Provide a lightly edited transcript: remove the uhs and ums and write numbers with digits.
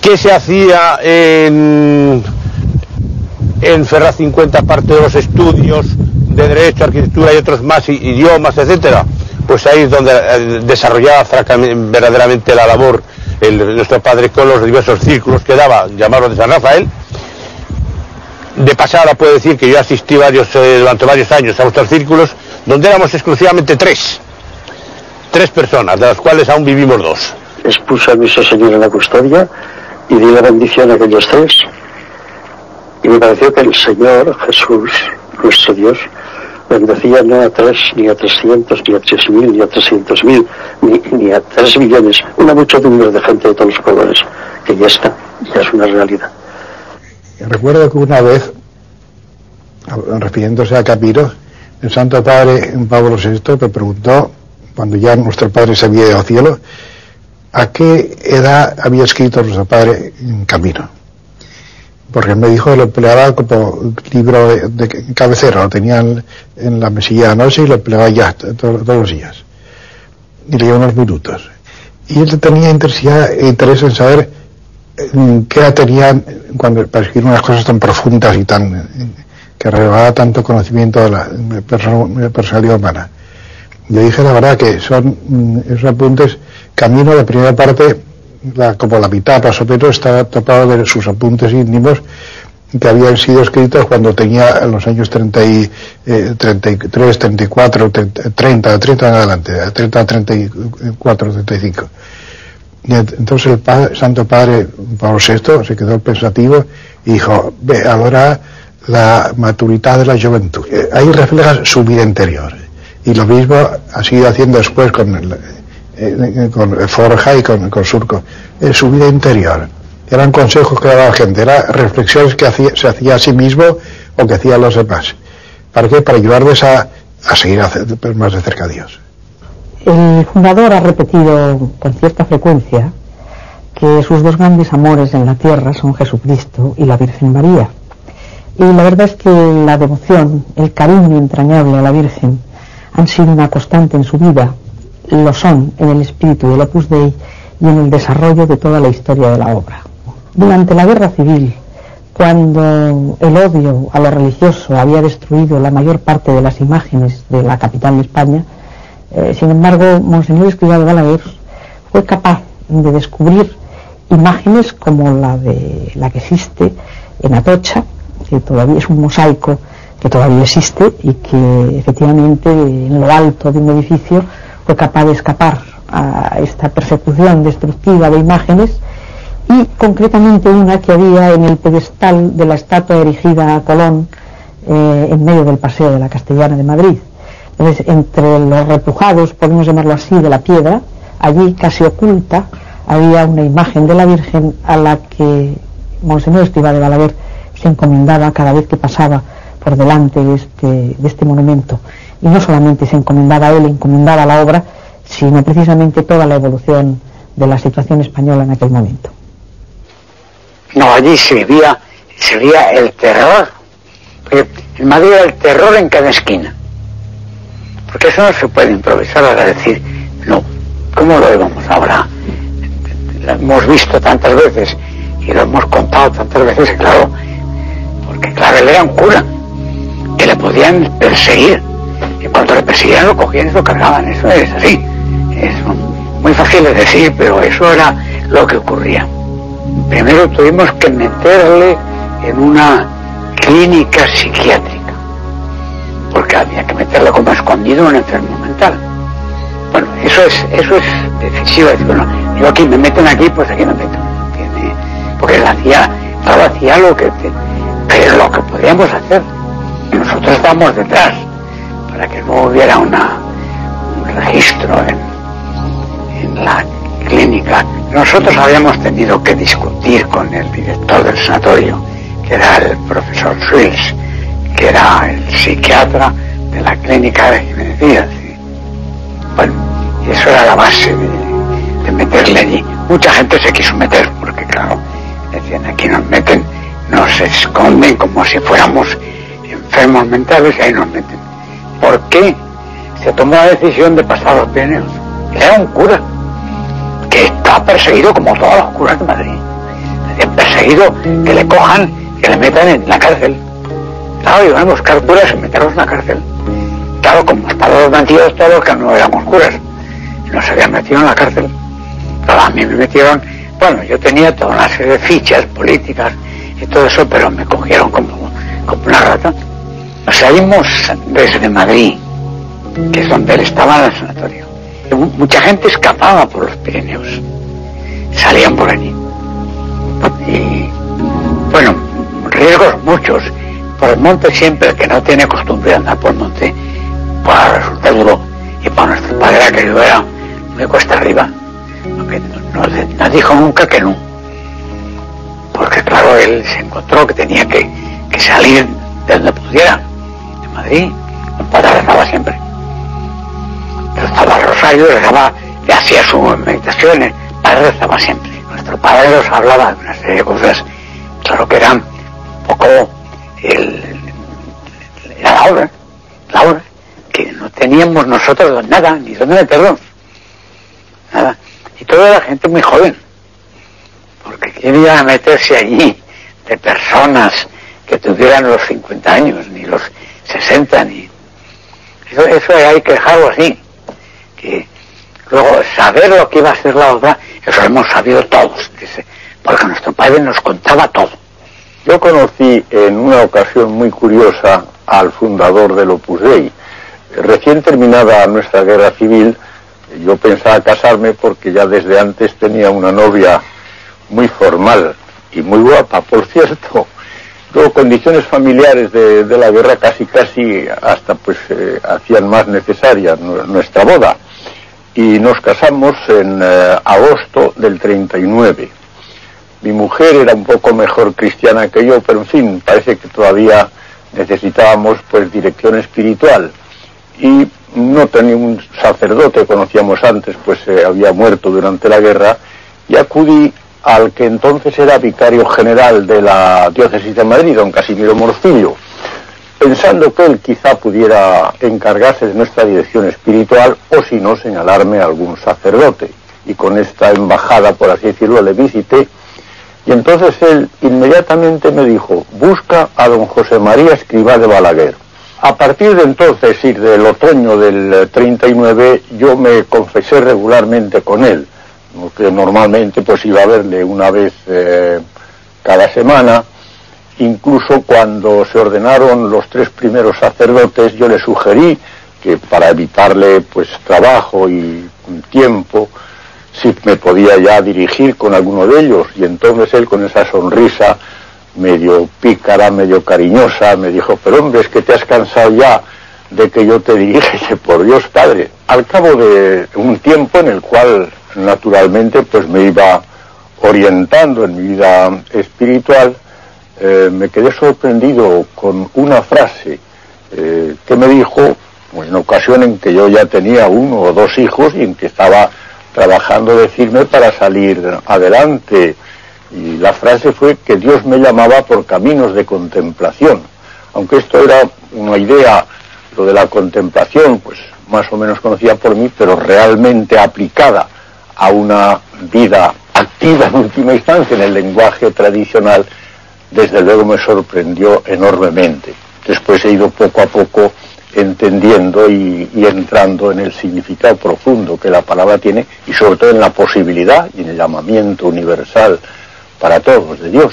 ¿Qué se hacía en Ferraz 50, aparte de los estudios de Derecho, Arquitectura y otros más, idiomas, etcétera? Pues ahí es donde desarrollaba verdaderamente la labor nuestro padre, con los diversos círculos que daba, llamados de San Rafael. De pasada puedo decir que yo asistí durante varios años a nuestros círculos, donde éramos exclusivamente tres personas, de las cuales aún vivimos dos. Expuso a Nuestra Señora en la custodia y di la bendición a aquellos tres, y me pareció que el Señor Jesús, nuestro Dios, bendecía no a 3, ni a 300, ni a 3.000, ni a 300.000, ni a 3 millones, una muchedumbre de gente de todos los colores, que ya está, ya es una realidad. Recuerdo que una vez, refiriéndose a Camino, el Santo Padre Pablo VI me preguntó, cuando ya nuestro Padre se había ido al cielo, a qué edad había escrito nuestro Padre en Camino. Porque me dijo que lo empleaba como libro de cabecera, lo tenía en la mesilla de noche y lo empleaba ya todos los días. Y leía unos minutos. Y él tenía interés en saber qué edad tenían para escribir unas cosas tan profundas y que revelaba tanto conocimiento de la personalidad humana. Yo dije la verdad que son esos apuntes. Camino, la primera parte, como la mitad más o menos, está topado de sus apuntes íntimos que habían sido escritos cuando tenía en los años 33, 34, 30 en adelante, 30, 34, 35. Y entonces el Santo Padre Pablo VI se quedó pensativo y dijo, ve, ahora la maturidad de la juventud. Ahí refleja su vida interior. Y lo mismo ha sido haciendo después con Forja y con Surco. Su vida interior. Eran consejos que daba la gente, eran reflexiones que se hacía a sí mismo o que hacían los demás. ¿Para qué? Para ayudarles a seguir más de cerca a Dios. El fundador ha repetido con cierta frecuencia que sus dos grandes amores en la tierra son Jesucristo y la Virgen María. Y la verdad es que la devoción, el cariño entrañable a la Virgen han sido una constante en su vida, lo son en el espíritu del Opus Dei y en el desarrollo de toda la historia de la obra. Durante la Guerra Civil, cuando el odio a lo religioso había destruido la mayor parte de las imágenes de la capital de España, sin embargo, Monseñor Escrivá de Balaguer fue capaz de descubrir imágenes como la que existe en Atocha, que todavía es un mosaico que todavía existe y que efectivamente en lo alto de un edificio fue capaz de escapar a esta persecución destructiva de imágenes, y concretamente una que había en el pedestal de la estatua erigida a Colón en medio del Paseo de la Castellana de Madrid. Entonces, entre los repujados, podemos llamarlo así, de la piedra, allí casi oculta, había una imagen de la Virgen a la que Monseñor Escrivá de Balaguer se encomendaba cada vez que pasaba por delante de este monumento. Y no solamente se encomendaba a él, encomendaba a la obra, sino precisamente toda la evolución de la situación española en aquel momento. No, allí se vivía el terror. Porque en Madrid era el terror en cada esquina. Porque eso no se puede improvisar ahora, decir, no, ¿cómo lo vemos ahora? Lo hemos visto tantas veces y lo hemos contado tantas veces, claro, porque claro, él era un cura, que le podían perseguir, y cuando le perseguían lo cogían y lo cargaban. Eso es así, es muy fácil de decir, pero eso era lo que ocurría. Primero tuvimos que meterle en una clínica psiquiátrica, porque había que meterle como escondido en un enfermo mental. Bueno, eso es decisivo, decir, bueno, yo aquí me meten aquí, pues aquí me meto, ¿entiende? Porque él hacía lo que, pero lo que podíamos hacer, nosotros estábamos detrás, para que no hubiera un registro en la clínica. Nosotros habíamos tenido que discutir con el director del sanatorio, que era el profesor Schulz, que era el psiquiatra de la clínica de Jiménez. Bueno, y eso era la base de meterle allí. Mucha gente se quiso meter, porque claro, decían, aquí nos meten, nos esconden como si fuéramos enfermos mentales y ahí nos meten. ¿Por qué se tomó la decisión de pasar a los Pirineos? Era un cura que está perseguido como todos los curas de Madrid, conseguido que le cojan, que le metan en la cárcel. Claro, iban a buscar curas y meterlos en la cárcel. Claro, como estaban metidos todos los que no éramos curas, nos habían metido en la cárcel. Pero a mí me metieron, bueno, yo tenía toda una serie de fichas políticas y todo eso, pero me cogieron como una rata. Nos salimos desde Madrid, que es donde él estaba en el sanatorio. Mucha gente escapaba por los Pirineos, salían por allí. Y bueno, riesgos muchos. Por el monte siempre, el que no tiene costumbre de andar por el monte, pues resulta duro. Y para nuestro padre, aquello era muy cuesta arriba. Porque no dijo nunca que no. Porque claro, él se encontró que tenía que salir de donde pudiera. De Madrid, el padre rezaba siempre. Rezaba el rosario, rezaba, le hacía sus meditaciones, el padre rezaba siempre. Nuestro padre nos hablaba de una serie de cosas, claro que eran un poco la obra, que no teníamos nosotros nada, ni dónde meterlo, nada. Y toda la gente muy joven, porque ¿quién iba a meterse allí de personas que tuvieran los 50 años, ni los 60, ni... Eso hay que dejarlo así. Que luego saber lo que iba a ser la obra, eso lo hemos sabido todos, porque nuestro padre nos contaba todo. Yo conocí en una ocasión muy curiosa al fundador del Opus Dei. Recién terminada nuestra guerra civil, yo pensaba casarme porque ya desde antes tenía una novia muy formal y muy guapa, por cierto. Luego condiciones familiares de la guerra casi hasta pues hacían más necesaria nuestra boda. Y nos casamos en agosto del 39. Mi mujer era un poco mejor cristiana que yo, pero en fin, parece que todavía necesitábamos pues dirección espiritual. Y no tenía un sacerdote, conocíamos antes, pues había muerto durante la guerra, y acudí al que entonces era vicario general de la diócesis de Madrid, don Casimiro Morcillo, pensando que él quizá pudiera encargarse de nuestra dirección espiritual, o si no, señalarme a algún sacerdote. Y con esta embajada, por así decirlo, le visité. Y entonces él inmediatamente me dijo: busca a don José María Escrivá de Balaguer. A partir de entonces, y del otoño del 39, yo me confesé regularmente con él, que normalmente pues iba a verle una vez cada semana. Incluso cuando se ordenaron los 3 primeros sacerdotes, yo le sugerí que para evitarle pues trabajo y tiempo, si me podía ya dirigir con alguno de ellos. Y entonces él, con esa sonrisa medio pícara, medio cariñosa, me dijo: pero hombre, es que te has cansado ya de que yo te dirija. Y dice: por Dios, padre. Al cabo de un tiempo en el cual naturalmente pues me iba orientando en mi vida espiritual, me quedé sorprendido con una frase que me dijo, pues, en ocasión en que yo ya tenía 1 o 2 hijos y en que estaba trabajando de firme para salir adelante. Y la frase fue que Dios me llamaba por caminos de contemplación. Aunque esto era una idea, lo de la contemplación, pues más o menos conocida por mí, pero realmente aplicada a una vida activa en última instancia en el lenguaje tradicional, desde luego me sorprendió enormemente. Después he ido poco a poco entendiendo y entrando en el significado profundo que la palabra tiene, y sobre todo en la posibilidad y en el llamamiento universal para todos de Dios.